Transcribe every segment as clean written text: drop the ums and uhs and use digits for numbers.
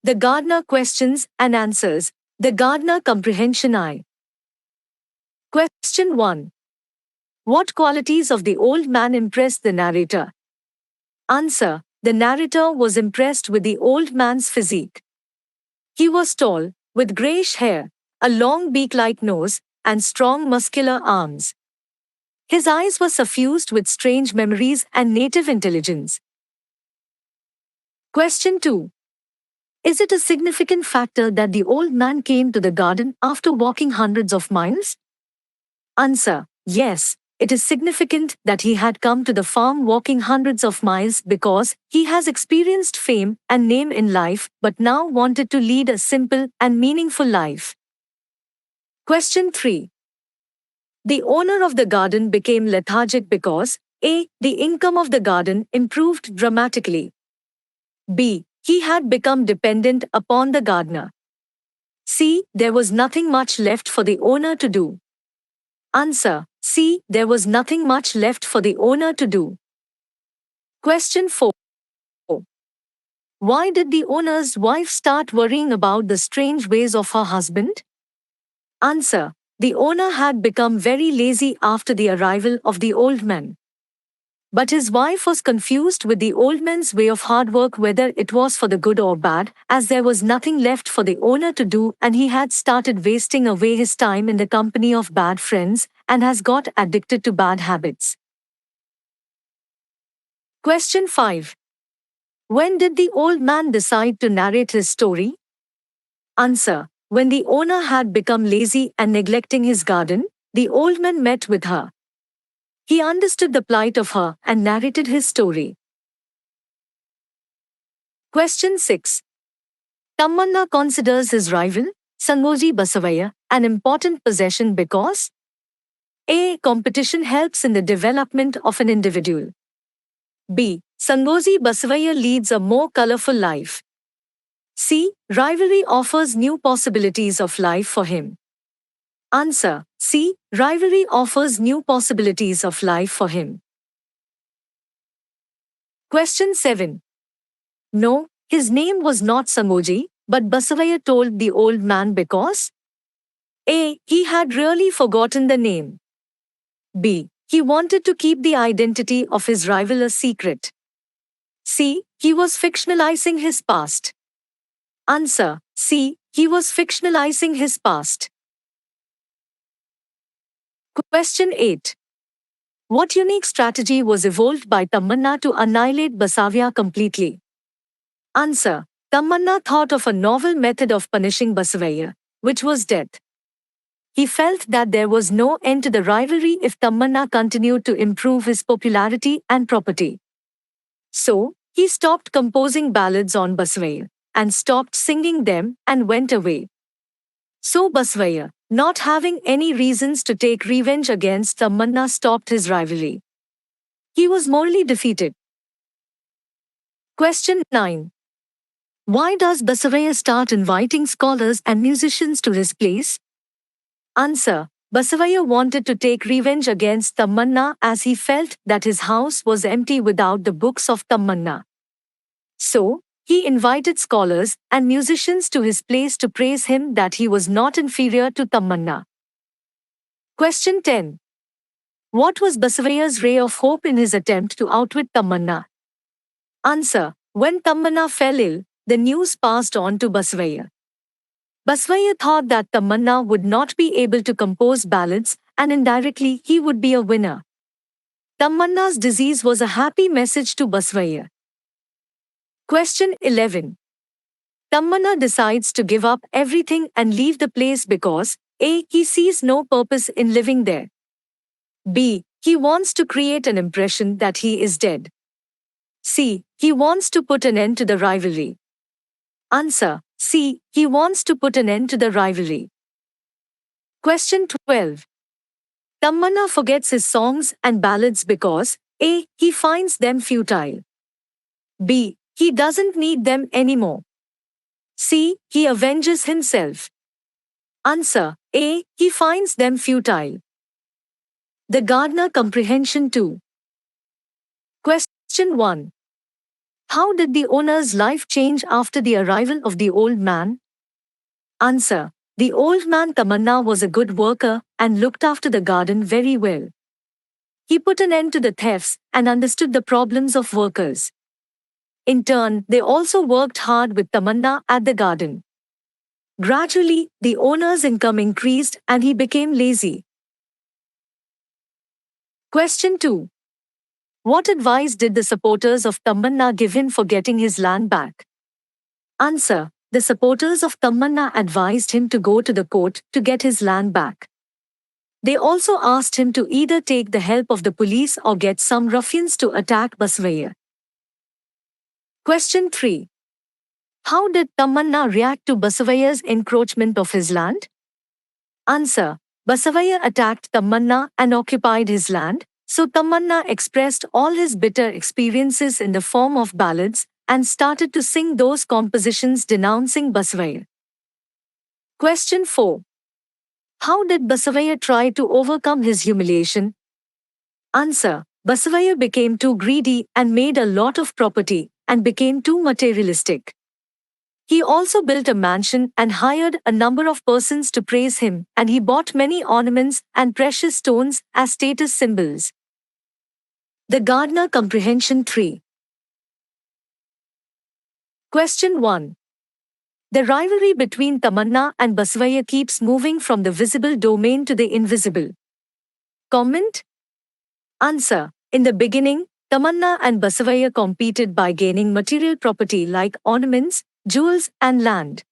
The Gardner questions and answers. The Gardner comprehension I. Question 1. What qualities of the old man impressed the narrator? Answer. The narrator was impressed with the old man's physique. He was tall, with grayish hair, a long beak-like nose, and strong muscular arms. His eyes were suffused with strange memories and native intelligence. Question 2. Is it a significant factor that the old man came to the garden after walking hundreds of miles? Answer. Yes, it is significant that he had come to the farm walking hundreds of miles because he has experienced fame and name in life but now wanted to lead a simple and meaningful life. Question 3. The owner of the garden became lethargic because A. The income of the garden improved dramatically. B. He had become dependent upon the gardener. C. There was nothing much left for the owner to do. Answer. C. There was nothing much left for the owner to do. Question 4. Why did the owner's wife start worrying about the strange ways of her husband? Answer. The owner had become very lazy after the arrival of the old man. But his wife was confused with the old man's way of hard work, whether it was for the good or bad, as there was nothing left for the owner to do and he had started wasting away his time in the company of bad friends and has got addicted to bad habits. Question 5. When did the old man decide to narrate his story? Answer. When the owner had become lazy and neglecting his garden, the old man met with her. He understood the plight of her and narrated his story. Question 6. Tammanna considers his rival, Sangoji Basavaya, an important possession because A. Competition helps in the development of an individual. B. Sangoji Basavaya leads a more colorful life. C. Rivalry offers new possibilities of life for him. Answer. C. Rivalry offers new possibilities of life for him. Question 7. No, his name was not Sangoji, but Basavaya told the old man because A. He had really forgotten the name. B. He wanted to keep the identity of his rival a secret. C. He was fictionalizing his past. Answer. C. He was fictionalizing his past. Question 8. What unique strategy was evolved by Tammanna to annihilate Basavaya completely? Answer. Tammanna thought of a novel method of punishing Basavaya, which was death. He felt that there was no end to the rivalry if Tammanna continued to improve his popularity and property. So, he stopped composing ballads on Basavaya, and stopped singing them and went away. So Basavaya, not having any reasons to take revenge against Tammanna, stopped his rivalry. He was morally defeated. Question 9. Why does Basavaya start inviting scholars and musicians to his place? Answer. Basavaya wanted to take revenge against Tammanna as he felt that his house was empty without the books of Tammanna. So, he invited scholars and musicians to his place to praise him that he was not inferior to Tammanna. Question 10. What was Basavaya's ray of hope in his attempt to outwit Tammanna? Answer. When Tammanna fell ill, the news passed on to Basavaya. Basavaya thought that Tammanna would not be able to compose ballads and indirectly he would be a winner. Tammanna's disease was a happy message to Basavaya. Question 11. Tammanna decides to give up everything and leave the place because A. He sees no purpose in living there. B. He wants to create an impression that he is dead. C. He wants to put an end to the rivalry. Answer. C. He wants to put an end to the rivalry. Question 12. Tammanna forgets his songs and ballads because A. He finds them futile. B. He doesn't need them anymore. C. He avenges himself. Answer. A. He finds them futile. The Gardner Comprehension 2. Question 1. How did the owner's life change after the arrival of the old man? Answer. The old man Tamanna was a good worker and looked after the garden very well. He put an end to the thefts and understood the problems of workers. In turn, they also worked hard with Tamanna at the garden. Gradually, the owner's income increased and he became lazy. Question 2. What advice did the supporters of Tamanna give him for getting his land back? Answer. The supporters of Tamanna advised him to go to the court to get his land back. They also asked him to either take the help of the police or get some ruffians to attack Basavaya. Question 3. How did Tamanna react to Basavaya's encroachment of his land? Answer. Basavaya attacked Tamanna and occupied his land, so Tamanna expressed all his bitter experiences in the form of ballads and started to sing those compositions denouncing Basavaya. Question 4. How did Basavaya try to overcome his humiliation? Answer. Basavaya became too greedy and made a lot of property and became too materialistic. He also built a mansion and hired a number of persons to praise him, and he bought many ornaments and precious stones as status symbols. The Gardener Comprehension Tree. Question 1. The rivalry between Tamanna and Basavaya keeps moving from the visible domain to the invisible. Comment? Answer. In the beginning, Tamanna and Basavaya competed by gaining material property like ornaments, jewels, and land.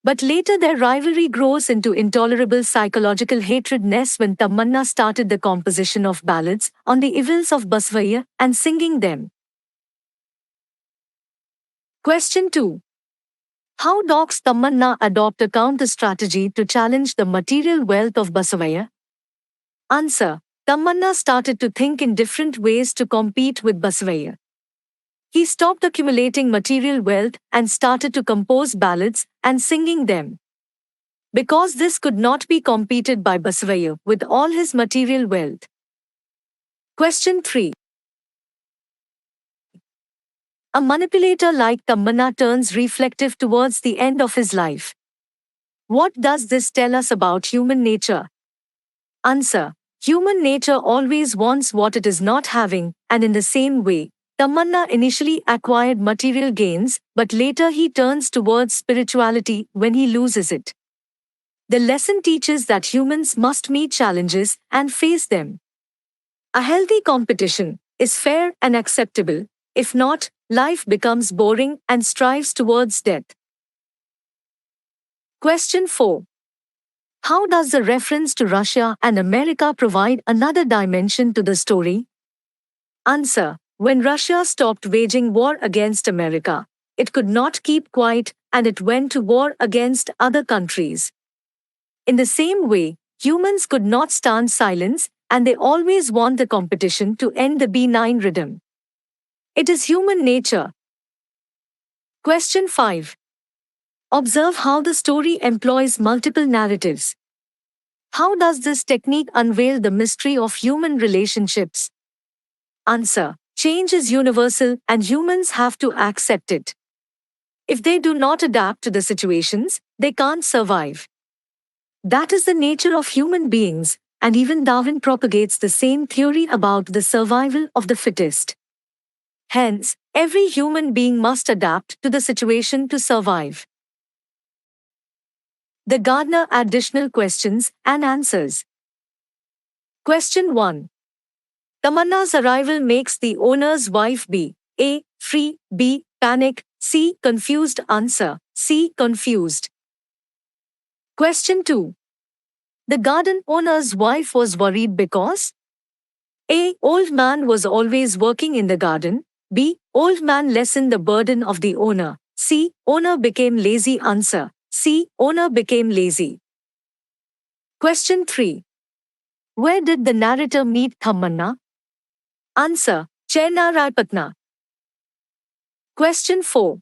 But later their rivalry grows into intolerable psychological hatredness when Tamanna started the composition of ballads on the evils of Basavaya and singing them. Question 2. How does Tamanna adopt a counter-strategy to challenge the material wealth of Basavaya? Answer. Tamanna started to think in different ways to compete with Basavaya. He stopped accumulating material wealth and started to compose ballads and singing them. Because this could not be competed by Basavaya with all his material wealth. Question 3. A manipulator like Tamanna turns reflective towards the end of his life. What does this tell us about human nature? Answer. Human nature always wants what it is not having, and in the same way, Tamanna initially acquired material gains, but later he turns towards spirituality when he loses it. The lesson teaches that humans must meet challenges and face them. A healthy competition is fair and acceptable. If not, life becomes boring and strives towards death. Question 4. How does the reference to Russia and America provide another dimension to the story? Answer. When Russia stopped waging war against America, it could not keep quiet and it went to war against other countries. In the same way, humans could not stand silence and they always want the competition to end the benign rhythm. It is human nature. Question 5. Observe how the story employs multiple narratives. How does this technique unveil the mystery of human relationships? Answer. Change is universal and humans have to accept it. If they do not adapt to the situations, they can't survive. That is the nature of human beings, and even Darwin propagates the same theory about the survival of the fittest. Hence, every human being must adapt to the situation to survive. The Gardener Additional Questions and Answers. Question 1. Tamanna's arrival makes the owner's wife be A. Free, B. Panic, C. Confused. Answer. C. Confused. Question 2. The garden owner's wife was worried because A. Old man was always working in the garden. B. Old man lessened the burden of the owner. C. Owner became lazy. Answer. C. Owner became lazy. Question 3. Where did the narrator meet Tamanna? Answer. Chennaraipatna. Question 4.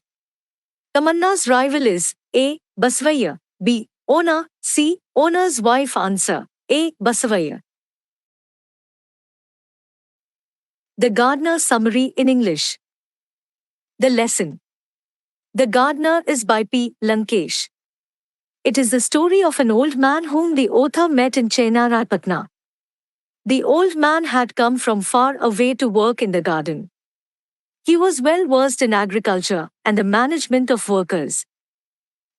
Tamanna's rival is A. Basavaya, B. Owner, C. Owner's wife. Answer. A. Basavaya. The Gardener Summary in English. The lesson. The Gardener is by P. Lankesh. It is the story of an old man whom the author met in Chenarapatna. The old man had come from far away to work in the garden. He was well versed in agriculture and the management of workers.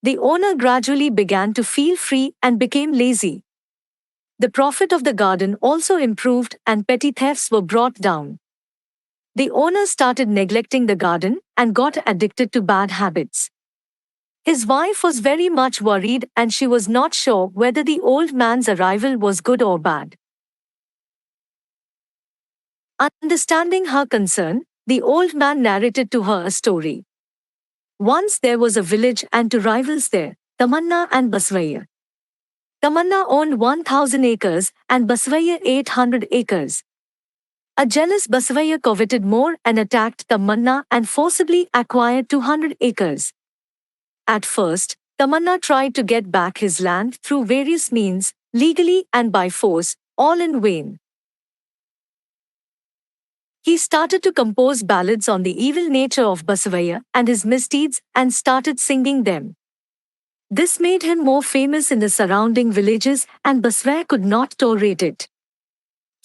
The owner gradually began to feel free and became lazy. The profit of the garden also improved and petty thefts were brought down. The owner started neglecting the garden and got addicted to bad habits. His wife was very much worried and she was not sure whether the old man's arrival was good or bad. Understanding her concern, the old man narrated to her a story. Once there was a village and two rivals there, Tamanna and Basavaya. Tamanna owned 1,000 acres and Basavaya 800 acres. A jealous Basavaya coveted more and attacked Tamanna and forcibly acquired 200 acres. At first, Tamanna tried to get back his land through various means, legally and by force, all in vain. He started to compose ballads on the evil nature of Basavaya and his misdeeds and started singing them. This made him more famous in the surrounding villages and Basavaya could not tolerate it.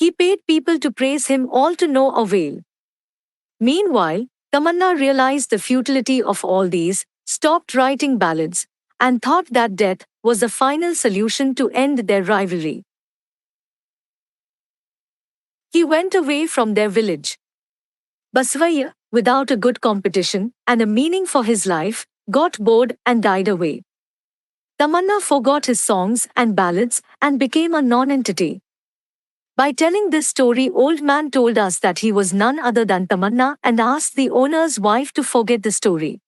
He paid people to praise him, all to no avail. Meanwhile, Tamanna realized the futility of all these, stopped writing ballads, and thought that death was the final solution to end their rivalry. He went away from their village. Basavaya, without a good competition and a meaning for his life, got bored and died away. Tamanna forgot his songs and ballads and became a non-entity. By telling this story, old man told us that he was none other than Tamanna and asked the owner's wife to forget the story.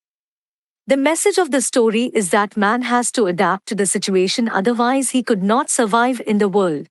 The message of the story is that man has to adapt to the situation, otherwise he could not survive in the world.